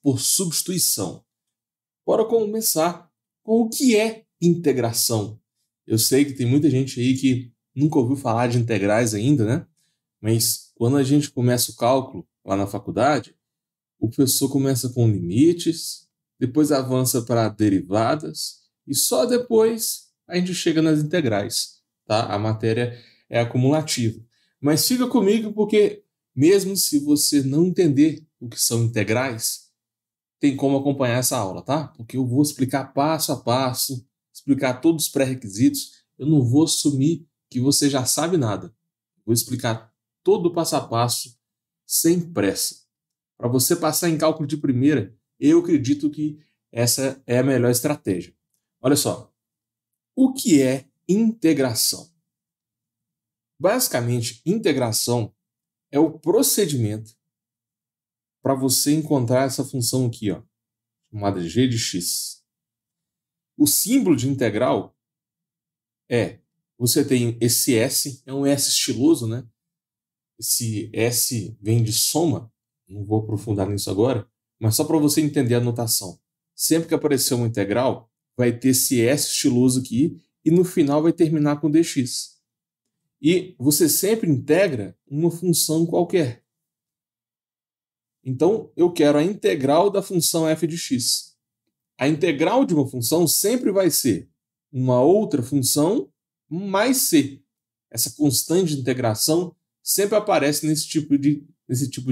por substituição. Bora começar com o que é integração. Eu sei que tem muita gente aí que nunca ouviu falar de integrais ainda, né? Mas quando a gente começa o cálculo lá na faculdade, o professor começa com limites, depois avança para derivadas e só depois a gente chega nas integrais, tá? A matéria é acumulativa. Mas fica comigo porque mesmo se você não entender o que são integrais, tem como acompanhar essa aula, tá? Porque eu vou explicar passo a passo, explicar todos os pré-requisitos. Eu não vou assumir que você já sabe nada. Vou explicar todo o passo a passo, sem pressa. Para você passar em cálculo de primeira, eu acredito que essa é a melhor estratégia. Olha só, o que é integração? Basicamente, integração é o procedimento para você encontrar essa função aqui, ó, chamada g de x. O símbolo de integral você tem esse S, é um S estiloso, né? Esse S vem de soma, não vou aprofundar nisso agora, mas só para você entender a notação. Sempre que aparecer uma integral, vai ter esse S estiloso aqui e no final vai terminar com dx. E você sempre integra uma função qualquer. Então, eu quero a integral da função f de x. A integral de uma função sempre vai ser uma outra função mais c. Essa constante de integração sempre aparece nesse tipo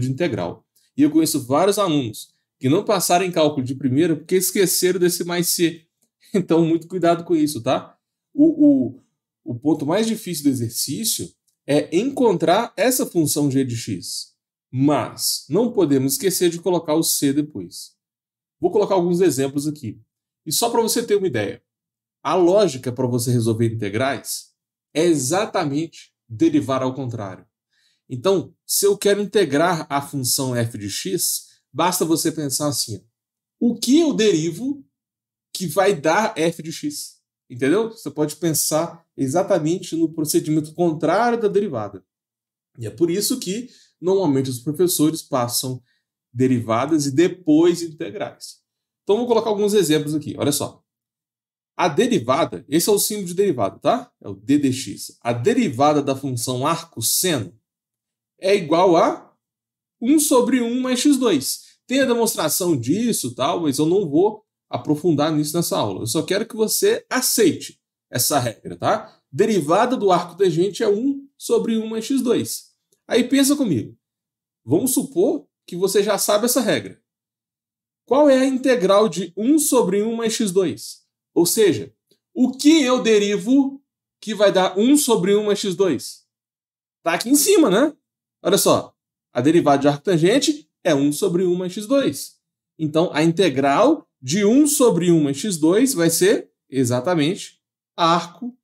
de integral. E eu conheço vários alunos que não passaram em cálculo de primeira porque esqueceram desse mais c. Então, muito cuidado com isso, tá? O ponto mais difícil do exercício é encontrar essa função g de x. Mas não podemos esquecer de colocar o c depois. Vou colocar alguns exemplos aqui. E só para você ter uma ideia, a lógica para você resolver integrais é exatamente derivar ao contrário. Então, se eu quero integrar a função f de x, basta você pensar assim, o que eu derivo que vai dar f de x? Entendeu? Você pode pensar exatamente no procedimento contrário da derivada. E é por isso que, normalmente, os professores passam derivadas e depois integrais. Então, vou colocar alguns exemplos aqui. Olha só. A derivada, esse é o símbolo de derivada, tá? É o d dx. A derivada da função arcosseno é igual a 1 sobre 1 mais x2. Tem a demonstração disso, tal, mas eu não vou aprofundar nisso nessa aula. Eu só quero que você aceite essa regra, tá? Derivada do arco tangente é 1 sobre 1 mais x2. Aí pensa comigo. Vamos supor que você já sabe essa regra. Qual é a integral de 1 sobre 1 mais x2? Ou seja, o que eu derivo que vai dar 1 sobre 1 mais x2? Tá aqui em cima, né? Olha só. A derivada de arco tangente é 1 sobre 1 mais x2. Então, a integral de 1 sobre 1 mais x2 vai ser exatamente arco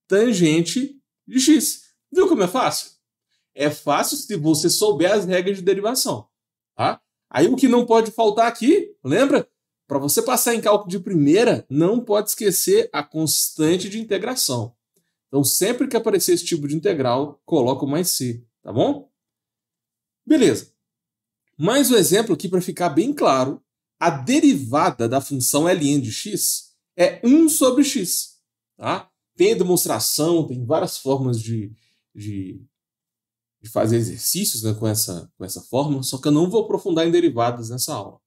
tangente de x. Viu como é fácil? É fácil se você souber as regras de derivação. Tá? Aí o que não pode faltar aqui, lembra? Para você passar em cálculo de primeira, não pode esquecer a constante de integração. Então, sempre que aparecer esse tipo de integral, coloca o mais c, tá bom? Beleza. Mais um exemplo aqui para ficar bem claro. A derivada da função ln de x é 1 sobre x. Tá? Tem demonstração, tem várias formas de fazer exercícios, né, com essa fórmula, só que eu não vou aprofundar em derivadas nessa aula.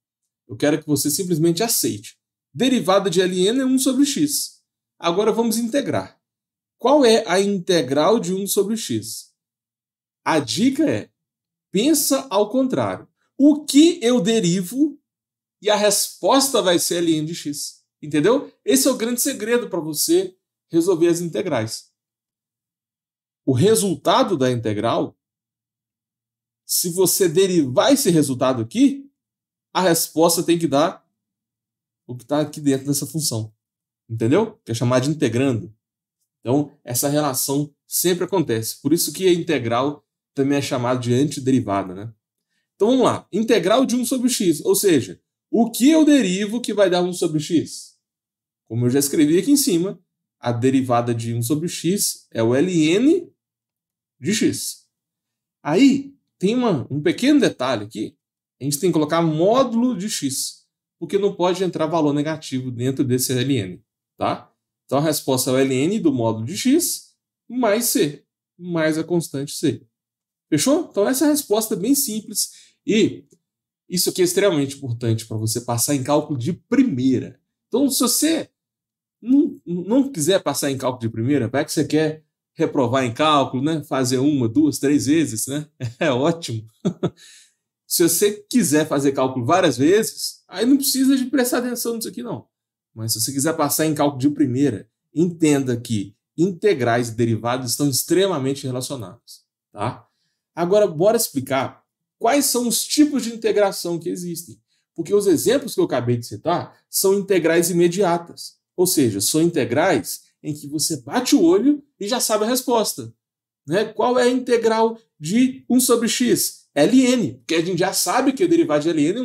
Eu quero que você simplesmente aceite. Derivada de ln é 1 sobre x. Agora vamos integrar. Qual é a integral de 1 sobre x? A dica é, pensa ao contrário. O que eu derivo e a resposta vai ser ln de x. Entendeu? Esse é o grande segredo para você resolver as integrais. O resultado da integral, se você derivar esse resultado aqui, a resposta tem que dar o que está aqui dentro dessa função. Entendeu? Que é chamado de integrando. Então, essa relação sempre acontece. Por isso que a integral também é chamada de antiderivada, né? Então, vamos lá. Integral de 1 sobre x. Ou seja, o que eu derivo que vai dar 1 sobre x? Como eu já escrevi aqui em cima, a derivada de 1 sobre x é o ln de x. Aí, tem um pequeno detalhe aqui, A gente tem que colocar módulo de x, porque não pode entrar valor negativo dentro desse ln, tá? Então a resposta é o ln do módulo de x mais c, mais a constante c. Fechou? Então essa é a resposta bem simples e isso aqui é extremamente importante para você passar em cálculo de primeira. Então se você não quiser passar em cálculo de primeira, vai que você quer reprovar em cálculo, né? Fazer 1, 2, 3 vezes, né? É ótimo. Se você quiser fazer cálculo várias vezes, aí não precisa de prestar atenção nisso aqui não. Mas se você quiser passar em cálculo de primeira, entenda que integrais e derivados estão extremamente relacionados, tá? Agora, bora explicar quais são os tipos de integração que existem. Porque os exemplos que eu acabei de citar são integrais imediatas. Ou seja, são integrais em que você bate o olho e já sabe a resposta. Né? Qual é a integral de 1 sobre x? ln, porque a gente já sabe que a derivada de ln